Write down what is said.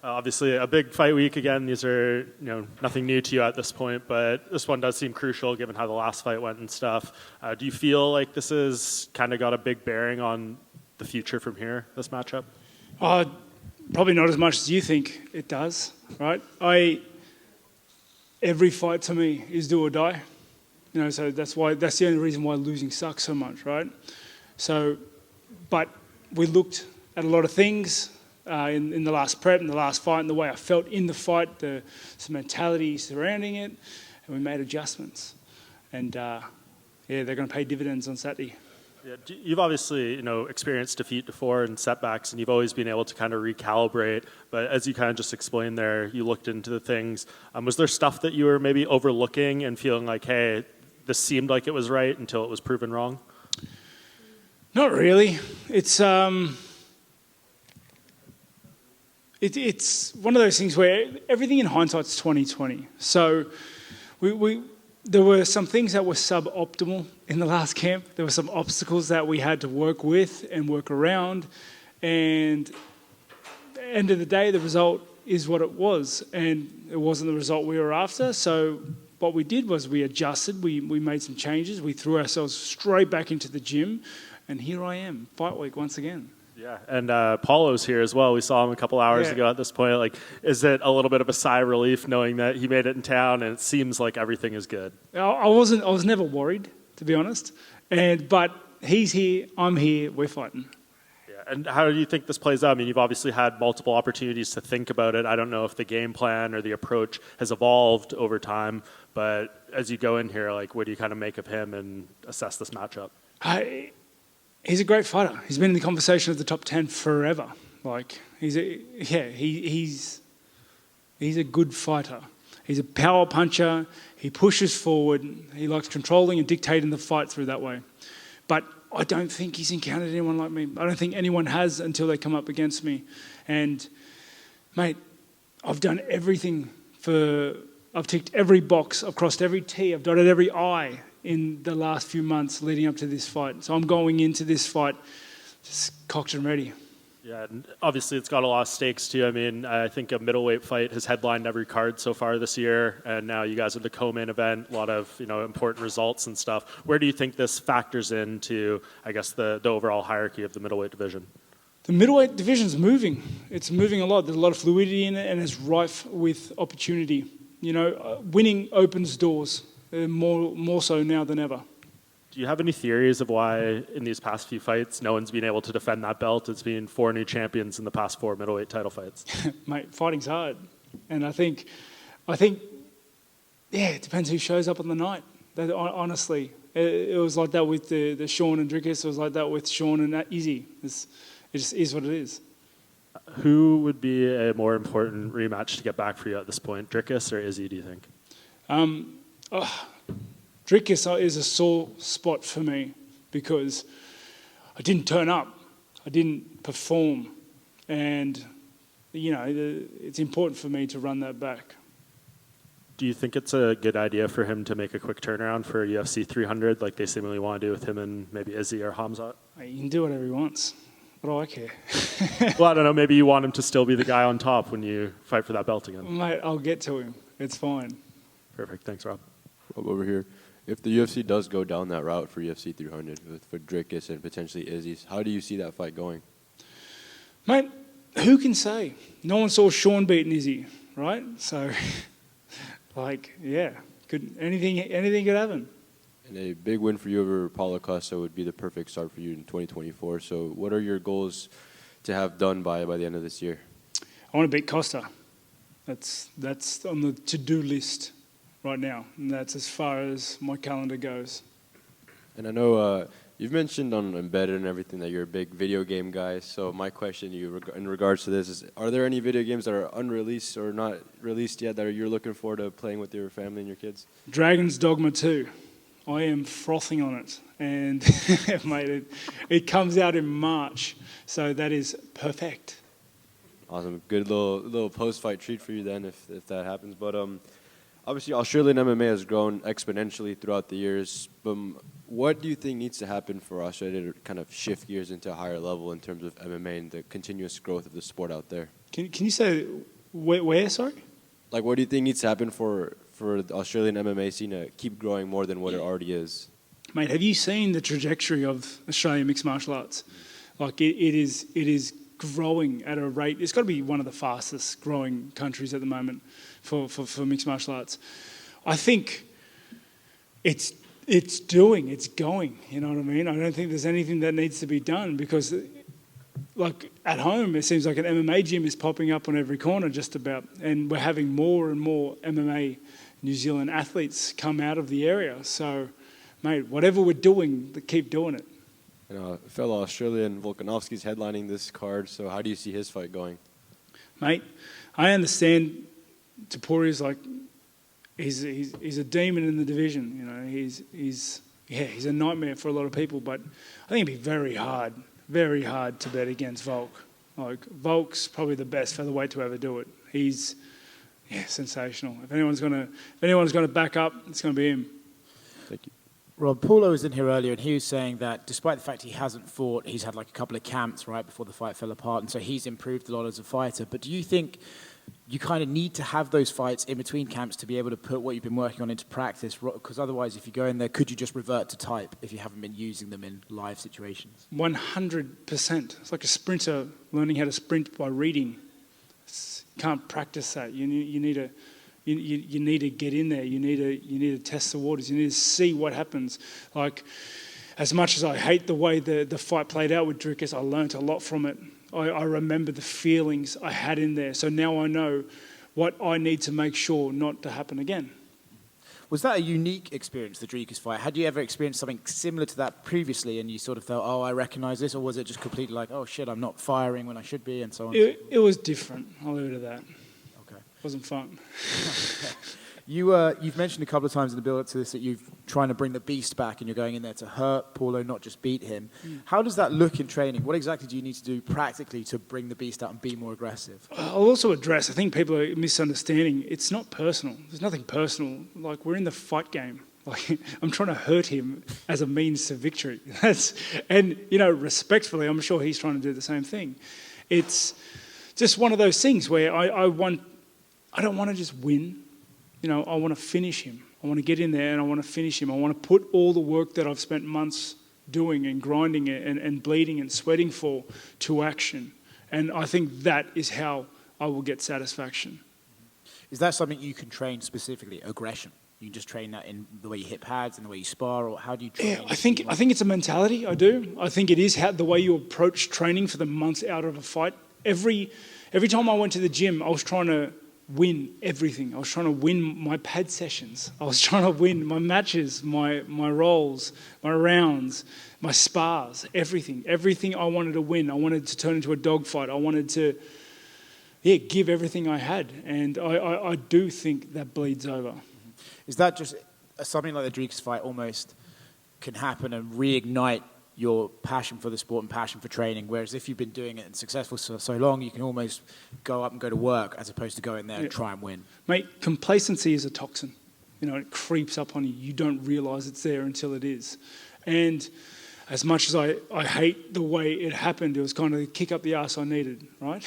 Obviously, a big fight week again. These are nothing new to you at this point, but this one does seem crucial given how the last fight went and stuff. Do you feel like this has kind of got a big bearing on the future from here, this matchup? Probably not as much as you think it does, right? Every fight to me is do or die. So that's the only reason why losing sucks so much, right? But we looked at a lot of things in the last prep, in the last fight, and the way I felt in the fight, some mentality surrounding it, and we made adjustments. And they're going to pay dividends on Saturday. Yeah, you've obviously experienced defeat before and setbacks, and you've always been able to kind of recalibrate. But as you kind of just explained there, you looked into the things. Was there stuff that you were maybe overlooking and feeling like, hey, this seemed like it was right until it was proven wrong? Not really. It's one of those things where everything in hindsight's 20/20. So there were some things that were suboptimal in the last camp. There were some obstacles that we had to work with and work around. And at the end of the day, the result is what it was. And it wasn't the result we were after. So what we did was we adjusted. We made some changes. We threw ourselves straight back into the gym. And here I am, fight week once again. Yeah, and Paulo's here as well. We saw him a couple hours ago at this point. Like, is it a little bit of a sigh of relief knowing that he made it in town and it seems like everything is good? I was never worried, to be honest. But he's here, I'm here, we're fighting. Yeah, and how do you think this plays out? I mean, you've obviously had multiple opportunities to think about it. I don't know if the game plan or the approach has evolved over time, but as you go in here, like, what do you kind of make of him and assess this matchup? He's a great fighter. He's been in the conversation of the top 10 forever. Like, he's a good fighter. He's a power puncher. He pushes forward. He likes controlling and dictating the fight through that way. But I don't think he's encountered anyone like me. I don't think anyone has until they come up against me. And, mate, I've done everything I've ticked every box. I've crossed every T. I've dotted every I in the last few months leading up to this fight. So I'm going into this fight just cocked and ready. Yeah, and obviously it's got a lot of stakes too. I mean, I think a middleweight fight has headlined every card so far this year, and now you guys are the co-main event, a lot of important results and stuff. Where do you think this factors into, I guess, the overall hierarchy of the middleweight division? The middleweight division's moving. It's moving a lot. There's a lot of fluidity in it, and it's rife with opportunity. Winning opens doors. More so now than ever. Do you have any theories of why in these past few fights no one's been able to defend that belt? It's been 4 new champions in the past 4 middleweight title fights. Mate, fighting's hard. And I think, it depends who shows up on the night. Honestly, it was like that with the Sean and Drickus. It was like that with Sean and Izzy. It just is what it is. Who would be a more important rematch to get back for you at this point, Drickus or Izzy, do you think? Drickus is a sore spot for me because I didn't turn up, I didn't perform, and it's important for me to run that back. Do you think it's a good idea for him to make a quick turnaround for UFC 300 like they seemingly want to do with him and maybe Izzy or Hamzat? He can do whatever he wants. What do I care? Well, I don't know. Maybe you want him to still be the guy on top when you fight for that belt again. Mate, I'll get to him. It's fine. Perfect. Thanks, Rob. Rob over here. If the UFC does go down that route for UFC 300 for Drickus and potentially Izzy's, how do you see that fight going? Mate, who can say? No one saw Sean beating Izzy, right? So, anything could happen. And a big win for you over Paulo Costa would be the perfect start for you in 2024. So what are your goals to have done by the end of this year? I want to beat Costa. That's on the to-do list right now. And that's as far as my calendar goes. And I know you've mentioned on Embedded and everything that you're a big video game guy. So my question to you in regards to this is, are there any video games that are unreleased or not released yet that you're looking forward to playing with your family and your kids? Dragon's Dogma 2. I am frothing on it. And mate, it comes out in March. So that is perfect. Awesome. Good little post-fight treat for you then if that happens. But obviously Australian MMA has grown exponentially throughout the years. But what do you think needs to happen for Australia to kind of shift gears into a higher level in terms of MMA and the continuous growth of the sport out there? Can you say where? Sorry. Like, what do you think needs to happen for the Australian MMA scene to keep growing more than what it already is? Mate, have you seen the trajectory of Australian mixed martial arts? Like it is growing at a rate. It's got to be one of the fastest growing countries at the moment for mixed martial arts. I think it's going. You know what I mean? I don't think there's anything that needs to be done because, like at home, it seems like an MMA gym is popping up on every corner just about, and we're having more and more MMA New Zealand athletes come out of the area. So, mate, whatever we're doing, keep doing it. Fellow Australian Volkanovski's headlining this card, so how do you see his fight going? Mate, I understand Tapori's like he's a demon in the division. You know, he's a nightmare for a lot of people. But I think it'd be very hard to bet against Volk. Like Volk's probably the best featherweight to ever do it. He's sensational. If anyone's gonna back up, it's gonna be him. Thank you. Rob, Paulo was in here earlier and he was saying that despite the fact he hasn't fought, he's had like a couple of camps right before the fight fell apart, and so he's improved a lot as a fighter. But do you think you kind of need to have those fights in between camps to be able to put what you've been working on into practice? Because otherwise, if you go in there, could you just revert to type if you haven't been using them in live situations? 100%. It's like a sprinter learning how to sprint by reading. You can't practice that. You need to get in there. You need to test the waters. You need to see what happens. Like, as much as I hate the way the fight played out with Dricus, I learnt a lot from it. I remember the feelings I had in there. So now I know what I need to make sure not to happen again. Was that a unique experience, the Dricus fight? Had you ever experienced something similar to that previously and you sort of felt, oh, I recognise this? Or was it just completely like, oh, shit, I'm not firing when I should be and so on? It was different. I'll leave it at that. Okay. It wasn't fun. You've mentioned a couple of times in the build-up to this that you're trying to bring the beast back and you're going in there to hurt Paulo, not just beat him. How does that look in training? What exactly do you need to do practically to bring the beast out and be more aggressive? I'll also address, I think people are misunderstanding, it's not personal. There's nothing personal. Like, we're in the fight game. Like, I'm trying to hurt him as a means to victory. And, respectfully, I'm sure he's trying to do the same thing. It's just one of those things where I don't want to just win. I want to finish him. I want to get in there and I want to finish him. I want to put all the work that I've spent months doing and grinding it and bleeding and sweating for to action. And I think that is how I will get satisfaction. Is that something you can train specifically, aggression? You can just train that in the way you hit pads and the way you spar, or how do you train? Yeah, I think it's a mentality, I do. I think it is the way you approach training for the months out of a fight. Every time I went to the gym, I was trying to win everything. I was trying to win my pad sessions. I was trying to win my matches, my rolls, my rounds, my spars, everything. Everything I wanted to win. I wanted to turn into a dogfight. I wanted to, give everything I had. And I do think that bleeds over. Is that just something like the Dricus fight almost can happen and reignite your passion for the sport and passion for training, whereas if you've been doing it and successful so long, you can almost go up and go to work as opposed to go in there and try and win? Mate, complacency is a toxin. It creeps up on you. You don't realise it's there until it is. And as much as I hate the way it happened, it was kind of the kick up the arse I needed, right?